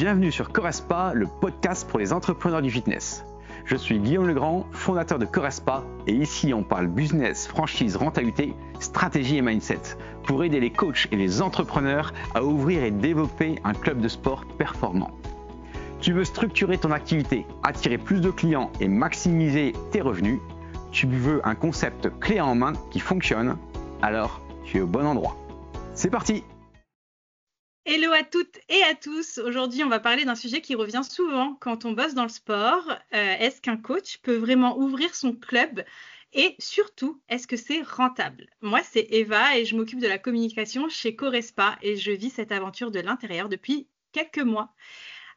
Bienvenue sur Correspa, le podcast pour les entrepreneurs du fitness. Je suis Guillaume Legrand, fondateur de Correspa, et ici on parle business, franchise, rentabilité, stratégie et mindset pour aider les coachs et les entrepreneurs à ouvrir et développer un club de sport performant. Tu veux structurer ton activité, attirer plus de clients et maximiser tes revenus? Tu veux un concept clé en main qui fonctionne? Alors tu es au bon endroit. C'est parti! Hello à toutes et à tous. Aujourd'hui, on va parler d'un sujet qui revient souvent quand on bosse dans le sport. Est-ce qu'un coach peut vraiment ouvrir son club? Et surtout, est-ce que c'est rentable? Moi, c'est Eva et je m'occupe de la communication chez Correspa et je vis cette aventure de l'intérieur depuis quelques mois.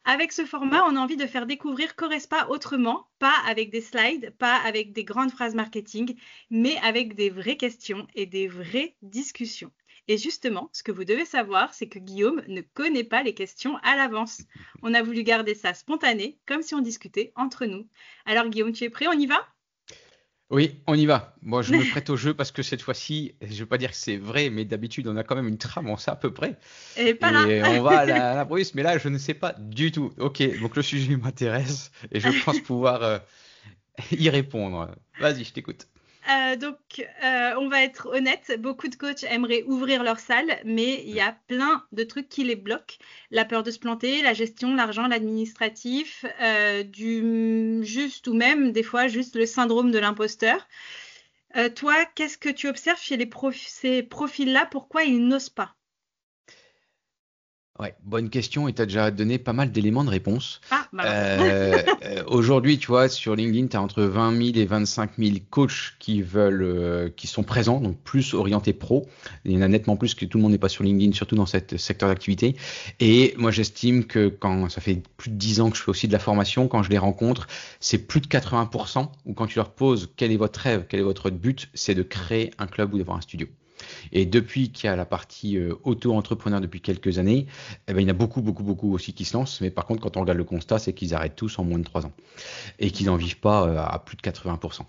Avec ce format, on a envie de faire découvrir Correspa autrement, pas avec des slides, pas avec des grandes phrases marketing, mais avec des vraies questions et des vraies discussions. Et justement, ce que vous devez savoir, c'est que Guillaume ne connaît pas les questions à l'avance. On a voulu garder ça spontané, comme si on discutait entre nous. Alors Guillaume, tu es prêt? On y va? Oui, on y va. Moi, je me prête au jeu parce que cette fois-ci, je ne veux pas dire que c'est vrai, mais d'habitude, on a quand même une trame, on sait à peu près. Et pas là. Et on va à la brousse, mais là, je ne sais pas du tout. Ok, donc le sujet m'intéresse et je pense pouvoir y répondre. Vas-y, je t'écoute. On va être honnête, beaucoup de coachs aimeraient ouvrir leur salle, mais il y a plein de trucs qui les bloquent. La peur de se planter, la gestion, l'argent, l'administratif, juste ou même des fois juste le syndrome de l'imposteur. Toi, qu'est-ce que tu observes chez ces profils-là? Pourquoi ils n'osent pas? Ouais, bonne question et tu as déjà donné pas mal d'éléments de réponse. Aujourd'hui, tu vois, sur LinkedIn, tu as entre 20 000 et 25 000 coachs qui sont présents, donc plus orientés pro. Il y en a nettement plus que tout le monde n'est pas sur LinkedIn, surtout dans ce secteur d'activité. Et moi, j'estime que quand ça fait plus de 10 ans que je fais aussi de la formation, quand je les rencontre, c'est plus de 80%, ou quand tu leur poses quel est votre rêve, quel est votre but, c'est de créer un club ou d'avoir un studio. Et depuis qu'il y a la partie auto-entrepreneur depuis quelques années, il y en a beaucoup aussi qui se lancent. Mais par contre, quand on regarde le constat, c'est qu'ils arrêtent tous en moins de 3 ans et qu'ils n'en vivent pas à plus de 80%.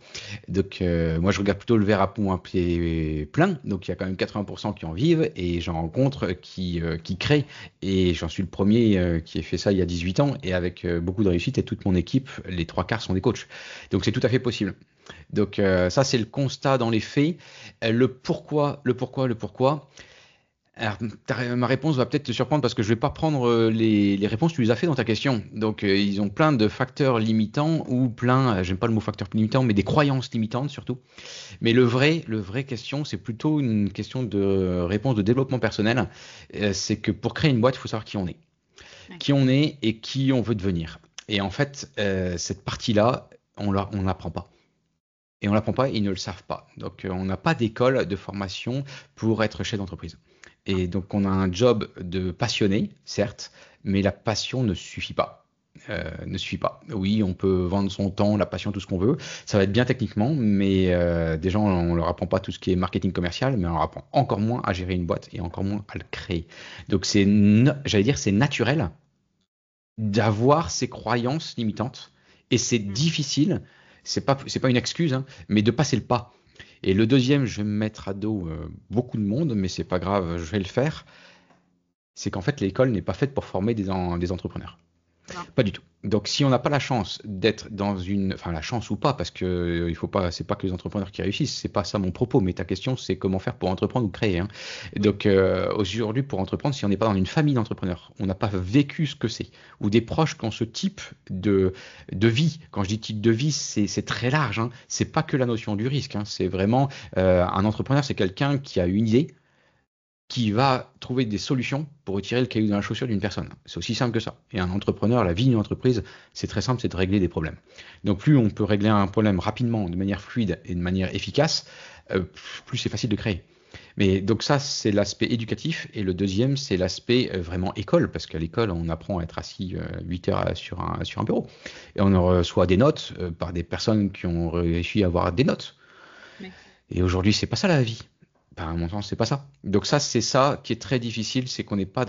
Donc, moi, je regarde plutôt le verre à pied plein. Donc, il y a quand même 80% qui en vivent et j'en rencontre qui créent. Et j'en suis le premier qui a fait ça il y a 18 ans et avec beaucoup de réussite. Et toute mon équipe, les 3/4 sont des coachs. Donc, c'est tout à fait possible. Donc ça, c'est le constat dans les faits. Le pourquoi. Alors, ma réponse va peut-être te surprendre parce que je vais pas prendre les réponses que tu les as fait dans ta question. Donc ils ont plein de facteurs limitants ou j'aime pas le mot facteur limitant, mais des croyances limitantes surtout. Mais le vrai question, c'est plutôt une question de réponse de développement personnel. C'est que pour créer une boîte, il faut savoir qui on est. Ouais. Qui on est et qui on veut devenir. Et en fait, cette partie-là, on l'apprend pas. Et on ne l'apprend pas, ils ne le savent pas. Donc, on n'a pas d'école de formation pour être chef d'entreprise. Et donc, on a un job de passionné, certes, mais la passion ne suffit pas. Oui, on peut vendre son temps, la passion, tout ce qu'on veut. Ça va être bien techniquement, mais déjà, on ne leur apprend pas tout ce qui est marketing commercial, mais on leur apprend encore moins à gérer une boîte et encore moins à le créer. Donc, c'est naturel d'avoir ces croyances limitantes et c'est difficile. C'est pas une excuse, hein, mais de passer le pas. Et le deuxième, je vais me mettre à dos beaucoup de monde, mais c'est pas grave, je vais le faire. C'est qu'en fait, l'école n'est pas faite pour former des entrepreneurs. Non. Pas du tout. Donc, si on n'a pas la chance d'être la chance ou pas, parce que il faut pas, c'est pas que les entrepreneurs qui réussissent, c'est pas ça mon propos. Mais ta question, c'est comment faire pour entreprendre ou créer. Hein. Donc, aujourd'hui, pour entreprendre, si on n'est pas dans une famille d'entrepreneurs, on n'a pas vécu ce que c'est, ou des proches qui ont ce type de vie. Quand je dis type de vie, c'est très large. Hein. C'est pas que la notion du risque. Hein. C'est vraiment un entrepreneur, c'est quelqu'un qui a une idée, qui va trouver des solutions pour retirer le caillou dans la chaussure d'une personne. C'est aussi simple que ça. Et un entrepreneur, la vie d'une entreprise, c'est très simple, c'est de régler des problèmes. Donc plus on peut régler un problème rapidement, de manière fluide et de manière efficace, plus c'est facile de créer. Mais donc ça, c'est l'aspect éducatif. Et le deuxième, c'est l'aspect vraiment école. Parce qu'à l'école, on apprend à être assis 8 heures sur un bureau. Et on reçoit des notes par des personnes qui ont réussi à avoir des notes. Oui. Et aujourd'hui, c'est pas ça la vie. À mon sens, c'est pas ça. Donc ça, c'est ça qui est très difficile, c'est qu'on n'est pas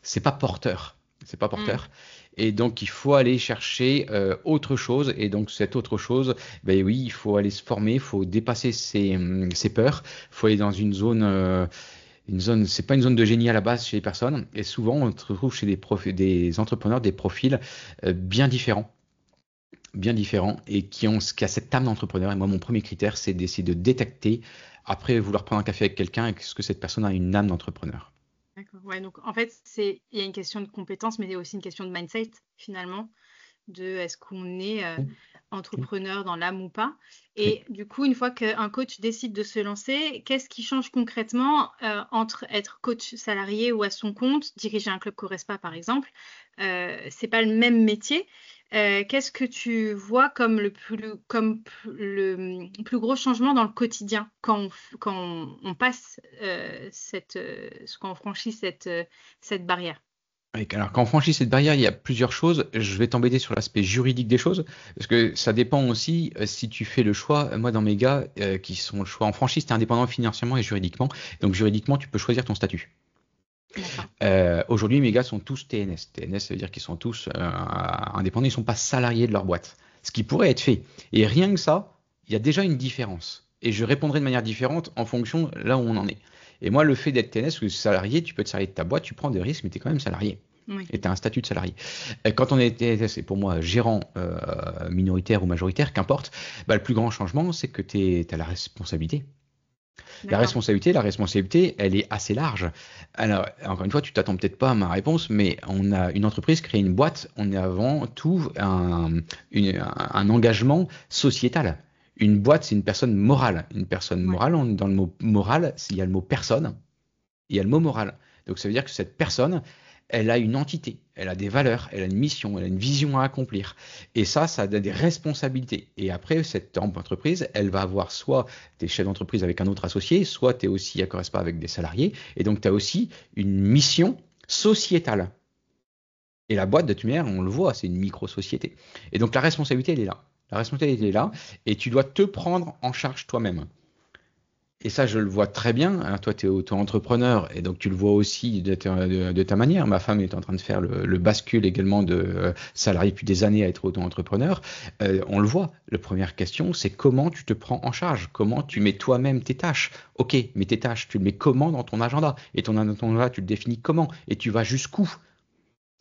c'est pas porteur. C'est pas porteur. Et donc, il faut aller chercher autre chose. Et donc, cette autre chose, ben oui, il faut aller se former, il faut dépasser ses peurs, il faut aller dans une zone c'est pas une zone de génie à la base chez les personnes. Et souvent, on se retrouve chez des entrepreneurs, des profils bien différents et qui a cette âme d'entrepreneur. Et moi, mon premier critère, c'est d'essayer de détecter, après vouloir prendre un café avec quelqu'un, est-ce que cette personne a une âme d'entrepreneur. D'accord. Ouais, donc en fait, il y a une question de compétence, mais il y a aussi une question de mindset, finalement, de est-ce qu'on est entrepreneur dans l'âme ou pas. Et du coup, une fois qu'un coach décide de se lancer, qu'est-ce qui change concrètement entre être coach salarié ou à son compte, diriger un club Corespa par exemple? C'est pas le même métier. Qu'est-ce que tu vois comme le plus gros changement dans le quotidien quand on passe quand on franchit cette barrière? Alors, quand on franchit cette barrière, il y a plusieurs choses. Je vais t'embêter sur l'aspect juridique des choses, parce que ça dépend aussi si tu fais le choix. Moi, dans mes gars qui sont le choix en franchise, tu es indépendant financièrement et juridiquement. Donc, juridiquement, tu peux choisir ton statut. Aujourd'hui, mes gars sont tous TNS. TNS, ça veut dire qu'ils sont tous indépendants, ils ne sont pas salariés de leur boîte. Ce qui pourrait être fait. Et rien que ça, il y a déjà une différence. Et je répondrai de manière différente en fonction de là où on en est. Et moi, le fait d'être TNS ou salarié, tu peux être salarié de ta boîte, tu prends des risques, mais tu es quand même salarié. Oui. Et tu as un statut de salarié. Quand on est TNS, c'est pour moi gérant minoritaire ou majoritaire, qu'importe, le plus grand changement, c'est que tu as la responsabilité. La responsabilité, elle est assez large. Alors, encore une fois, tu t'attends peut-être pas à ma réponse, mais on a une entreprise, créer une boîte, on est avant tout un engagement sociétal. Une boîte, c'est une personne morale. Une personne morale, dans le mot moral, il y a le mot personne, il y a le mot moral. Donc ça veut dire que cette personne, elle a une entité, elle a des valeurs, elle a une mission, elle a une vision à accomplir. Et ça a des responsabilités. Et après, cette entreprise, elle va avoir soit des chefs d'entreprise avec un autre associé, soit tu es aussi à Corespa avec des salariés. Et donc, tu as aussi une mission sociétale. Et la boîte de Tumière, on le voit, c'est une micro-société. Et donc, la responsabilité, elle est là. La responsabilité, elle est là. Et tu dois te prendre en charge toi-même. Et ça, je le vois très bien. Alors, toi, tu es auto-entrepreneur et donc tu le vois aussi de ta manière. Ma femme est en train de faire le bascule également de salarié depuis des années à être auto-entrepreneur. On le voit. La première question, c'est comment tu te prends en charge? Comment tu mets toi-même tes tâches? Ok, mais tes tâches, tu le mets comment dans ton agenda? Et ton agenda, tu le définis comment? Et tu vas jusqu'où?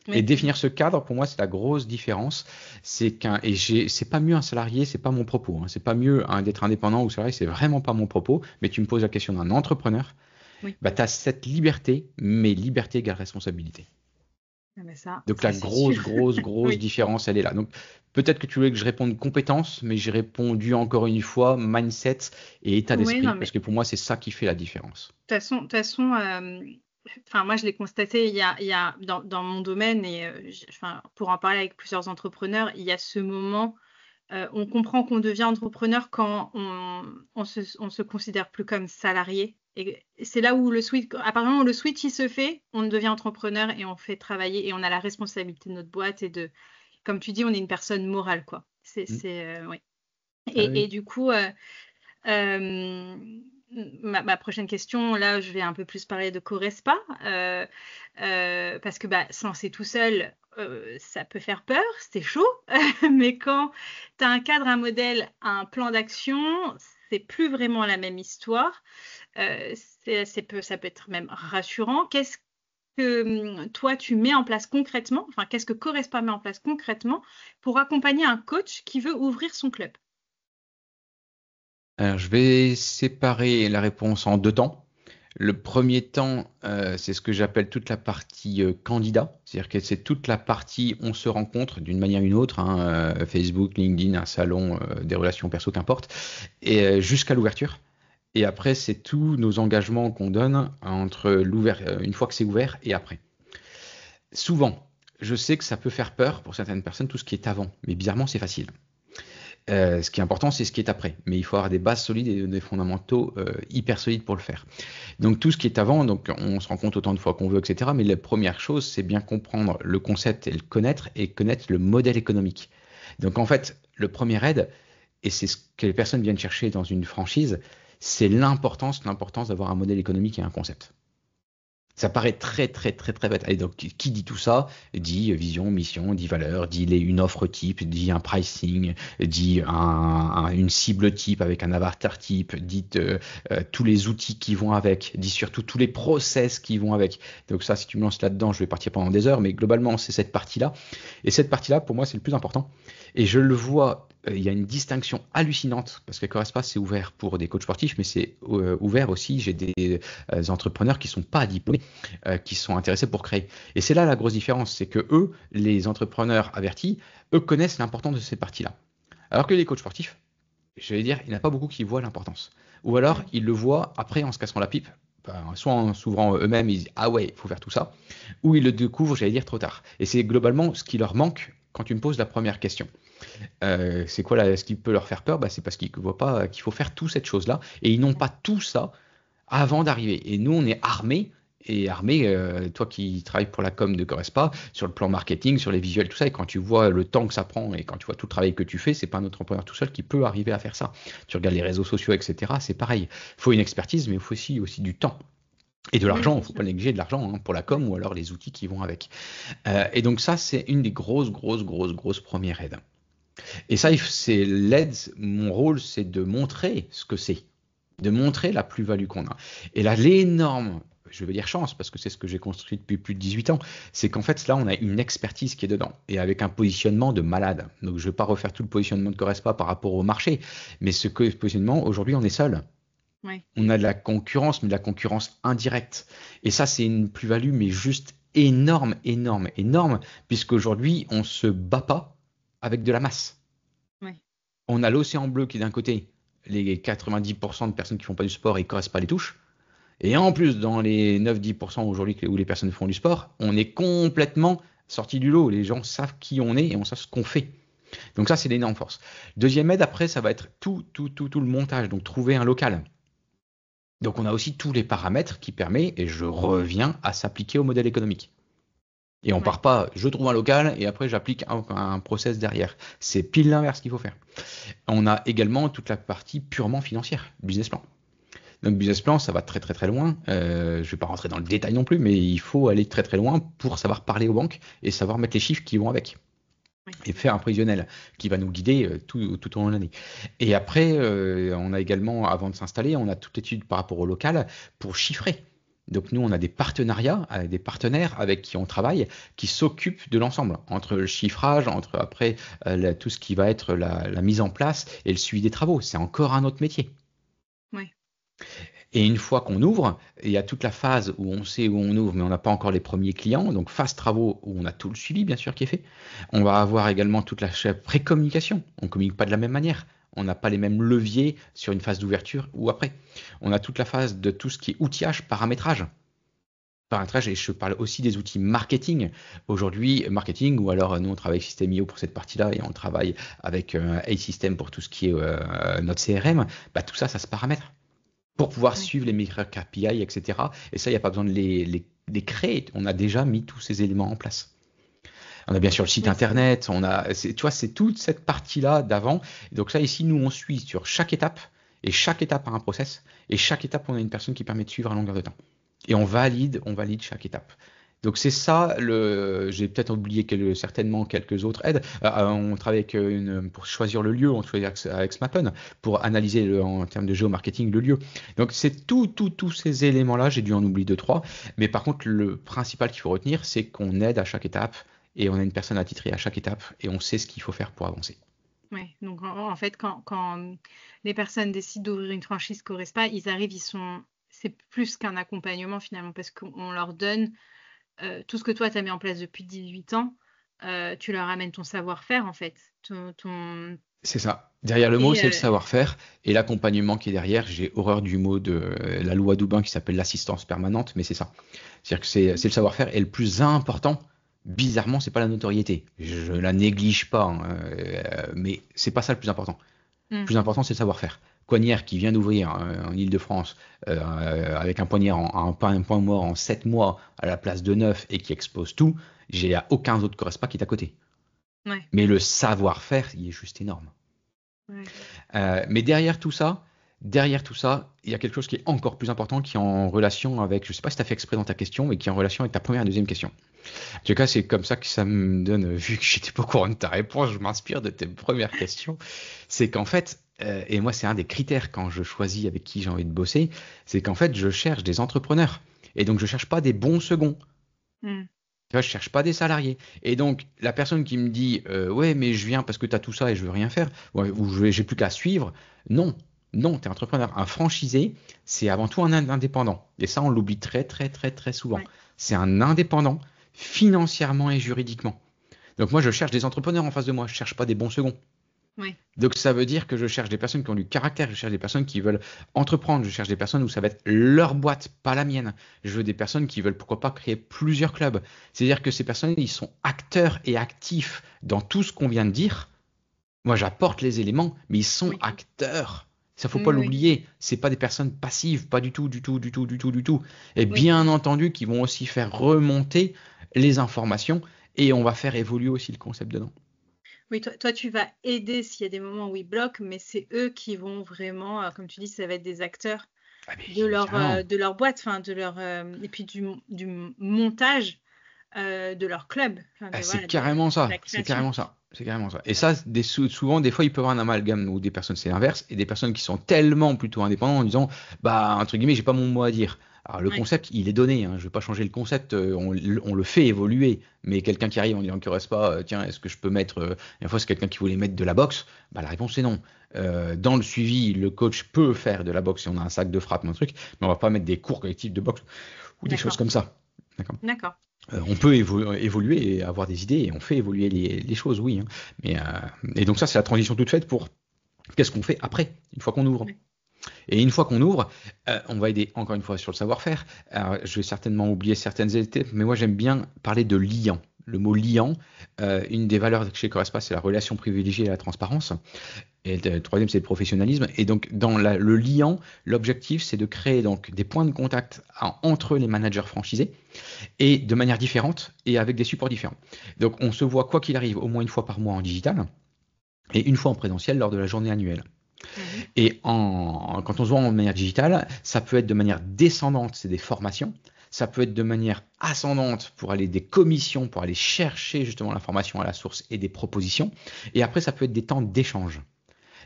Oui. Et définir ce cadre, pour moi, c'est la grosse différence. C'est pas mieux un salarié, c'est pas mon propos. Hein. C'est pas mieux d'être indépendant ou salarié, c'est vraiment pas mon propos. Mais tu me poses la question d'un entrepreneur, Oui. Tu as cette liberté, mais liberté égale responsabilité. Donc la grosse Oui. différence, elle est là. Donc peut-être que tu voulais que je réponde compétences, mais j'ai répondu encore une fois mindset et état d'esprit, parce que pour moi, c'est ça qui fait la différence. De toute façon, moi, je l'ai constaté il y a dans mon domaine et pour en parler avec plusieurs entrepreneurs, il y a ce moment, on comprend qu'on devient entrepreneur quand on se considère plus comme salarié. Et c'est là où à partir du moment où le switch il se fait, on devient entrepreneur et on fait travailler et on a la responsabilité de notre boîte et comme tu dis, on est une personne morale, quoi. Oui. Et du coup, ma prochaine question, là, je vais un peu plus parler de Corespa, parce que se lancer tout seul, ça peut faire peur, c'est chaud, mais quand tu as un cadre, un modèle, un plan d'action, c'est plus vraiment la même histoire. Ça peut être même rassurant. Qu'est-ce que toi, tu mets en place concrètement, qu'est-ce que Corespa met en place concrètement pour accompagner un coach qui veut ouvrir son club? Alors, je vais séparer la réponse en deux temps. Le premier temps, c'est ce que j'appelle toute la partie candidat, c'est-à-dire que c'est toute la partie on se rencontre d'une manière ou d'une autre, Facebook, LinkedIn, un salon, des relations perso, qu'importe, et jusqu'à l'ouverture. Et après, c'est tous nos engagements qu'on donne une fois que c'est ouvert et après. Souvent, je sais que ça peut faire peur pour certaines personnes, tout ce qui est avant, mais bizarrement, c'est facile. Ce qui est important, c'est ce qui est après. Mais il faut avoir des bases solides et des fondamentaux hyper solides pour le faire. Donc tout ce qui est avant, donc on se rend compte autant de fois qu'on veut, etc. Mais la première chose, c'est bien comprendre le concept et le connaître le modèle économique. Donc en fait, le premier aide, et c'est ce que les personnes viennent chercher dans une franchise, c'est l'importance d'avoir un modèle économique et un concept. Ça paraît très, très, très, très bête. Allez, donc, qui dit tout ça? Dit vision, mission, dit valeur, dit une offre type, dit un pricing, dit une cible type avec un avatar type, dit tous les outils qui vont avec, dit surtout tous les process qui vont avec. Donc ça, si tu me lances là-dedans, je vais partir pendant des heures, mais globalement, c'est cette partie-là. Et cette partie-là, pour moi, c'est le plus important. Et je le vois, il y a une distinction hallucinante, parce que Corespa, c'est ouvert pour des coachs sportifs, mais c'est ouvert aussi, j'ai des entrepreneurs qui sont pas diplômés, qui sont intéressés pour créer. Et c'est là la grosse différence, c'est que eux, les entrepreneurs avertis, eux connaissent l'importance de ces parties-là. Alors que les coachs sportifs, je vais dire, il n'y en a pas beaucoup qui voient l'importance. Ou alors, ils le voient après en se cassant la pipe, soit en s'ouvrant eux-mêmes, ils disent « Ah ouais, il faut faire tout ça », ou ils le découvrent, j'allais dire, trop tard. Et c'est globalement ce qui leur manque quand tu me poses la première question. C'est quoi ce qui peut leur faire peur? C'est parce qu'ils ne voient pas qu'il faut faire toute cette chose-là, et ils n'ont pas tout ça avant d'arriver. Et nous, on est armés. Et toi qui travailles pour la com de Corespa, sur le plan marketing, sur les visuels, tout ça, et quand tu vois le temps que ça prend et quand tu vois tout le travail que tu fais, c'est pas un entrepreneur tout seul qui peut arriver à faire ça. Tu regardes les réseaux sociaux, etc., c'est pareil. Il faut une expertise, mais il faut aussi du temps. Et de l'argent, il ne faut pas négliger de l'argent pour la com ou alors les outils qui vont avec. Et donc ça, c'est une des grosses premières aides. Et ça, c'est l'aide, mon rôle, c'est de montrer ce que c'est, de montrer la plus-value qu'on a. Et là, l'énorme, je vais dire chance, parce que c'est ce que j'ai construit depuis plus de 18 ans, c'est qu'en fait, là, on a une expertise qui est dedans, et avec un positionnement de malade. Donc, je ne vais pas refaire tout le positionnement de Corespa par rapport au marché, mais ce positionnement, aujourd'hui, on est seul. Ouais. On a de la concurrence, mais de la concurrence indirecte. Et ça, c'est une plus-value, mais juste énorme, puisqu'aujourd'hui, on ne se bat pas avec de la masse. Ouais. On a l'océan bleu qui est d'un côté, les 90% de personnes qui font pas du sport et ne connaissent pas les touches. Et en plus, dans les 9-10% aujourd'hui où les personnes font du sport, on est complètement sorti du lot. Les gens savent qui on est et on sait ce qu'on fait. Donc ça, c'est l'énorme force. Deuxième aide, après, ça va être tout le montage. Donc trouver un local. Donc on a aussi tous les paramètres qui permettent, et je reviens, à s'appliquer au modèle économique. Et on part pas, je trouve un local et après j'applique un process derrière. C'est pile l'inverse qu'il faut faire. On a également toute la partie purement financière, business plan. Donc business plan, ça va très loin. Je vais pas rentrer dans le détail non plus, mais il faut aller très loin pour savoir parler aux banques et savoir mettre les chiffres qui vont avec. Et faire un prévisionnel qui va nous guider tout au long de l'année. Et après, on a également, avant de s'installer, on a toute l'étude par rapport au local pour chiffrer. Donc nous, on a des partenariats, des partenaires avec qui on travaille, qui s'occupent de l'ensemble, entre le chiffrage, entre après tout ce qui va être la mise en place et le suivi des travaux. C'est encore un autre métier. Ouais. Et une fois qu'on ouvre, il y a toute la phase où on sait où on ouvre, mais on n'a pas encore les premiers clients. Donc phase travaux où on a tout le suivi, bien sûr, qui est fait. On va avoir également toute la pré-communication. On ne communique pas de la même manière. On n'a pas les mêmes leviers sur une phase d'ouverture ou après. On a toute la phase de tout ce qui est outillage, paramétrage. Paramétrage, et je parle aussi des outils marketing. Aujourd'hui, marketing, ou alors nous on travaille avec System.io pour cette partie-là et on travaille avec A-System pour tout ce qui est notre CRM. Tout ça, ça se paramètre pour pouvoir suivre les micro KPI, etc. Et ça, il n'y a pas besoin de les créer. On a déjà mis tous ces éléments en place. On a bien sûr le site internet, tu vois, c'est toute cette partie-là d'avant. Donc ça, ici, nous, on suit sur chaque étape, et chaque étape a un process, et chaque étape, on a une personne qui permet de suivre à longueur de temps. Et on valide chaque étape. Donc c'est ça, j'ai peut-être oublié certainement quelques autres aides. On travaille pour choisir le lieu, on choisit avec SMAPN pour analyser en termes de géomarketing le lieu. Donc c'est tous ces éléments-là, j'ai dû en oublier 2-3. Mais par contre, le principal qu'il faut retenir, c'est qu'on aide à chaque étape et on a une personne attitrée à chaque étape et on sait ce qu'il faut faire pour avancer. Oui, donc en fait, quand les personnes décident d'ouvrir une franchise Corespa, ils arrivent, c'est plus qu'un accompagnement finalement parce qu'on leur donne tout ce que toi, tu as mis en place depuis 18 ans, tu leur amènes ton savoir-faire, en fait. C'est ça. Derrière le mot, c'est le savoir-faire et l'accompagnement qui est derrière. J'ai horreur du mot de la loi Doubin qui s'appelle l'assistance permanente, mais c'est ça. C'est-à-dire que c'est le savoir-faire et le plus important, bizarrement, c'est pas la notoriété. Je la néglige pas, mais c'est pas ça le plus important. Le plus important, c'est le savoir-faire. Coignard qui vient d'ouvrir en Ile-de-France avec un poignard un point mort en 7 mois à la place de 9 et qui expose tout, j'ai aucun autre Corespa qui est à côté. Ouais. Mais le savoir-faire, il est juste énorme. Ouais. Mais derrière tout ça, derrière tout ça, il y a quelque chose qui est encore plus important, qui est en relation avec, je ne sais pas si tu as fait exprès dans ta question, mais qui est en relation avec ta première et deuxième question. En tout cas, c'est comme ça que ça me donne, vu que j'étais pas au courant de ta réponse, je m'inspire de tes premières questions. C'est qu'en fait, et moi c'est un des critères quand je choisis avec qui j'ai envie de bosser, c'est qu'en fait je cherche des entrepreneurs. Et donc je cherche pas des bons seconds. Mm. Tu vois, je cherche pas des salariés. Et donc la personne qui me dit ouais mais je viens parce que tu as tout ça et je veux rien faire, ou j'ai plus qu'à suivre, non. Non, tu es entrepreneur. Un franchisé, c'est avant tout un indépendant. Et ça, on l'oublie très, très, très, très souvent. Ouais. C'est un indépendant financièrement et juridiquement. Donc moi, je cherche des entrepreneurs en face de moi. Je cherche pas des bons seconds. Ouais. Donc ça veut dire que je cherche des personnes qui ont du caractère, je cherche des personnes qui veulent entreprendre, je cherche des personnes où ça va être leur boîte, pas la mienne. Je veux des personnes qui veulent pourquoi pas créer plusieurs clubs. C'est-à-dire que ces personnes, ils sont acteurs et actifs dans tout ce qu'on vient de dire. Moi, j'apporte les éléments, mais ils sont Oui. acteurs. Ça faut Oui, pas oui. l'oublier. C'est pas des personnes passives, pas du tout, du tout, du tout, du tout, du tout. Et Oui. bien entendu, qui vont aussi faire remonter les informations et on va faire évoluer aussi le concept dedans. Oui, toi, tu vas aider s'il y a des moments où ils bloquent, mais c'est eux qui vont vraiment, comme tu dis, ça va être des acteurs Ah mais carrément. de leur boîte, enfin et puis du montage de leur club, enfin Ah, c'est voilà, carrément de la ça, c'est création. carrément ça, c'est carrément ça. Et ça, souvent, des fois, il peut y avoir un amalgame où des personnes, c'est l'inverse, et des personnes qui sont tellement plutôt indépendantes en disant, bah, entre guillemets, j'ai pas mon mot à dire. Alors, le Ouais. concept, il est donné, hein, je vais pas changer le concept, on le fait évoluer, mais quelqu'un qui arrive en disant qu'il ne reste pas, tiens, est-ce que je peux mettre, une fois, c'est quelqu'un qui voulait mettre de la boxe, bah, la réponse c'est non. Dans le suivi, le coach peut faire de la boxe si on a un sac de frappe, un truc, mais on va pas mettre des cours collectifs de boxe ou des choses D'accord. comme ça. D'accord. D'accord. On peut évoluer et avoir des idées et on fait évoluer les choses, oui. Hein. Et donc ça, c'est la transition toute faite pour qu'est-ce qu'on fait après, une fois qu'on ouvre. Ouais. Et une fois qu'on ouvre, on va aider encore une fois sur le savoir-faire. Alors, je vais certainement oublier certaines étapes, mais moi j'aime bien parler de liant. Le mot liant, une des valeurs chez Corespa, c'est la relation privilégiée et la transparence. Et le troisième, c'est le professionnalisme. Et donc, dans le liant, l'objectif, c'est de créer donc des points de contact entre les managers franchisés et de manière différente et avec des supports différents. Donc, on se voit quoi qu'il arrive au moins une fois par mois en digital et une fois en présentiel lors de la journée annuelle. Mhm. Et quand on se voit en manière digitale, ça peut être de manière descendante, c'est des formations. Ça peut être de manière ascendante pour aller des commissions, pour aller chercher justement l'information à la source et des propositions. Et après, ça peut être des temps d'échange.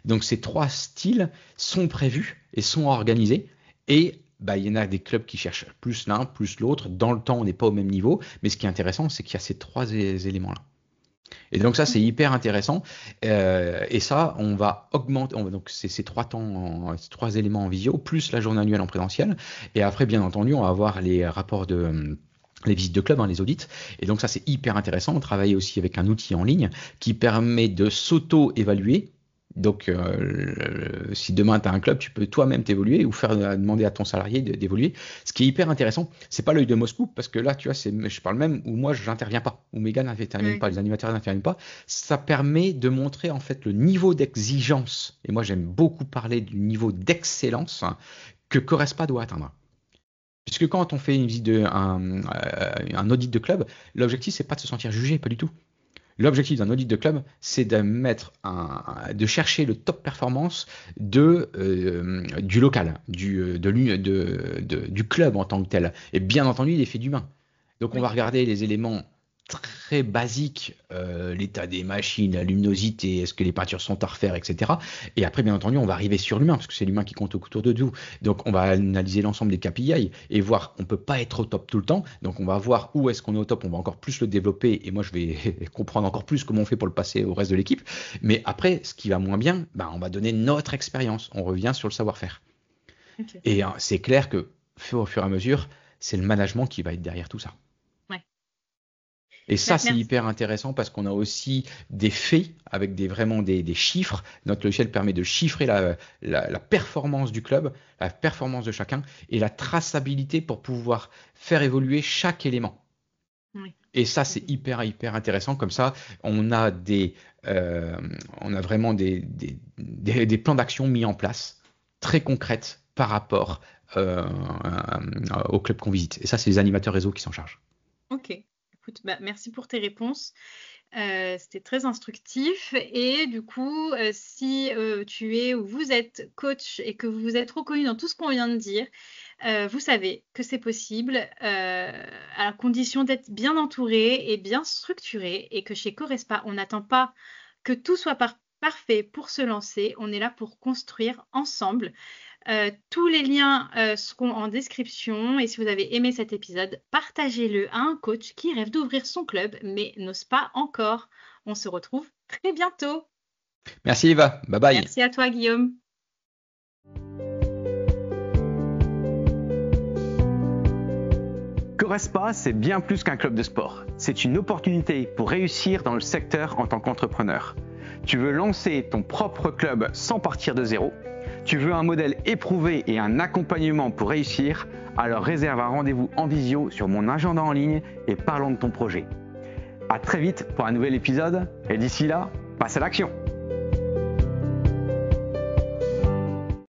Donc ces trois styles sont prévus et sont organisés. Et bah, il y en a des clubs qui cherchent plus l'un, plus l'autre. Dans le temps, on n'est pas au même niveau. Mais ce qui est intéressant, c'est qu'il y a ces trois éléments-là. Et donc ça, c'est hyper intéressant. Et ça, on va augmenter. Donc c'est ces trois éléments en visio, plus la journée annuelle en présentiel. Et après, bien entendu, on va avoir les rapports les visites de club, hein, les audits. Et donc ça, c'est hyper intéressant. On travaille aussi avec un outil en ligne qui permet de s'auto-évaluer. Donc, si demain tu as un club, tu peux toi-même t'évoluer ou faire demander à ton salarié d'évoluer. Ce qui est hyper intéressant, c'est pas l'œil de Moscou, parce que là, tu vois, je parle même où moi, je n'interviens pas, où mes gars n'interviennent pas, les animateurs n'interviennent pas. Ça permet de montrer en fait le niveau d'exigence, et moi j'aime beaucoup parler du niveau d'excellence que Corespa doit atteindre. Puisque quand on fait une visite un audit de club, l'objectif c'est pas de se sentir jugé, pas du tout. L'objectif d'un audit de club, c'est de chercher le top performance du local, du club en tant que tel. Et bien entendu, les faits d'humain. Donc on va Oui. regarder les éléments très basiques, l'état des machines, la luminosité, est-ce que les peintures sont à refaire, etc. Et après, bien entendu, on va arriver sur l'humain, parce que c'est l'humain qui compte autour de tout. Donc on va analyser l'ensemble des KPI et voir, on peut pas être au top tout le temps. Donc on va voir où est-ce qu'on est au top, on va encore plus le développer. Et moi, je vais comprendre encore plus comment on fait pour le passer au reste de l'équipe. Mais après, ce qui va moins bien, ben, on va donner notre expérience. On revient sur le savoir-faire. Ok. Et c'est clair que au fur et à mesure, c'est le management qui va être derrière tout ça. Ouais. Et ça, c'est Merci. hyper intéressant parce qu'on a aussi des faits avec vraiment des chiffres. Notre logiciel permet de chiffrer la performance du club, la performance de chacun et la traçabilité pour pouvoir faire évoluer chaque élément. Oui. Et ça, c'est hyper, hyper intéressant. Comme ça, on a vraiment des plans d'action mis en place, très concrètes par rapport au club qu'on visite. Et ça, c'est les animateurs réseau qui s'en chargent. Ok. Écoute, bah, merci pour tes réponses. C'était très instructif et du coup, si tu es ou vous êtes coach et que vous vous êtes reconnu dans tout ce qu'on vient de dire, vous savez que c'est possible à condition d'être bien entouré et bien structuré et que chez Corespa, on n'attend pas que tout soit parfait pour se lancer. On est là pour construire ensemble. Tous les liens seront en description et si vous avez aimé cet épisode, partagez-le à un coach qui rêve d'ouvrir son club mais n'ose pas encore. On se retrouve très bientôt. Merci Eva, bye bye. Merci à toi Guillaume. Corespa, c'est bien plus qu'un club de sport. C'est une opportunité pour réussir dans le secteur en tant qu'entrepreneur. Tu veux lancer ton propre club sans partir de zéro? Tu veux un modèle éprouvé et un accompagnement pour réussir? Alors réserve un rendez-vous en visio sur mon agenda en ligne et parlons de ton projet. À très vite pour un nouvel épisode et d'ici là, passe à l'action!